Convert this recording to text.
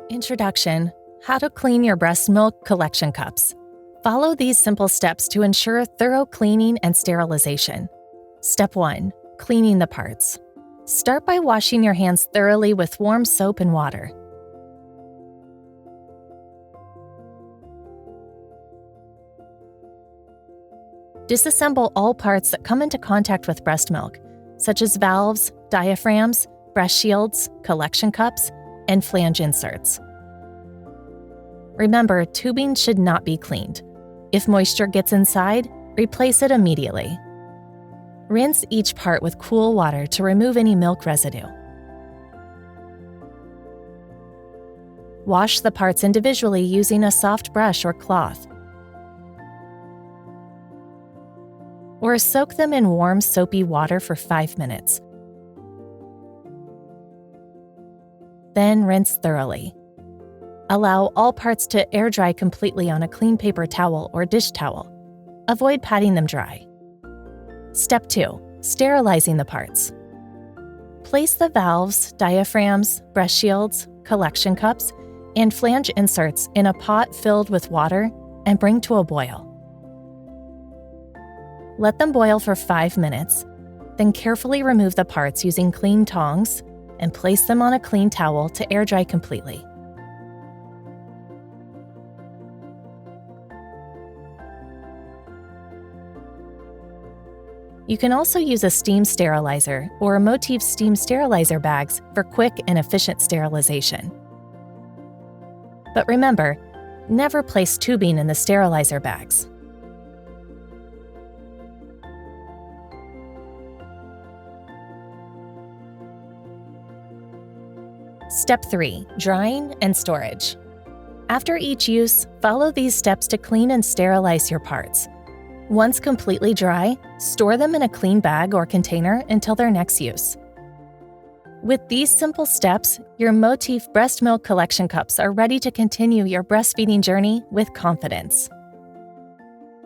Introduction: How to clean your breast milk collection cups. Follow these simple steps to ensure thorough cleaning and sterilization. Step 1. Cleaning the parts. Start by washing your hands thoroughly with warm soap and water. Disassemble all parts that come into contact with breast milk, such as valves, diaphragms, breast shields, collection cups, and flange inserts. Remember, tubing should not be cleaned. If moisture gets inside, replace it immediately. Rinse each part with cool water to remove any milk residue. Wash the parts individually using a soft brush or cloth. Or soak them in warm, soapy water for 5 minutes. Then rinse thoroughly. Allow all parts to air dry completely on a clean paper towel or dish towel. Avoid patting them dry. Step 2. Sterilizing the parts. Place the valves, diaphragms, breast shields, collection cups, and flange inserts in a pot filled with water and bring to a boil. Let them boil for 5 minutes, then carefully remove the parts using clean tongs and place them on a clean towel to air dry completely. You can also use a steam sterilizer or Motif steam sterilizer bags for quick and efficient sterilization. But remember, never place tubing in the sterilizer bags. Step 3. Drying and storage. After each use, follow these steps to clean and sterilize your parts. Once completely dry, store them in a clean bag or container until their next use. With these simple steps, your Motif breast milk collection cups are ready to continue your breastfeeding journey with confidence.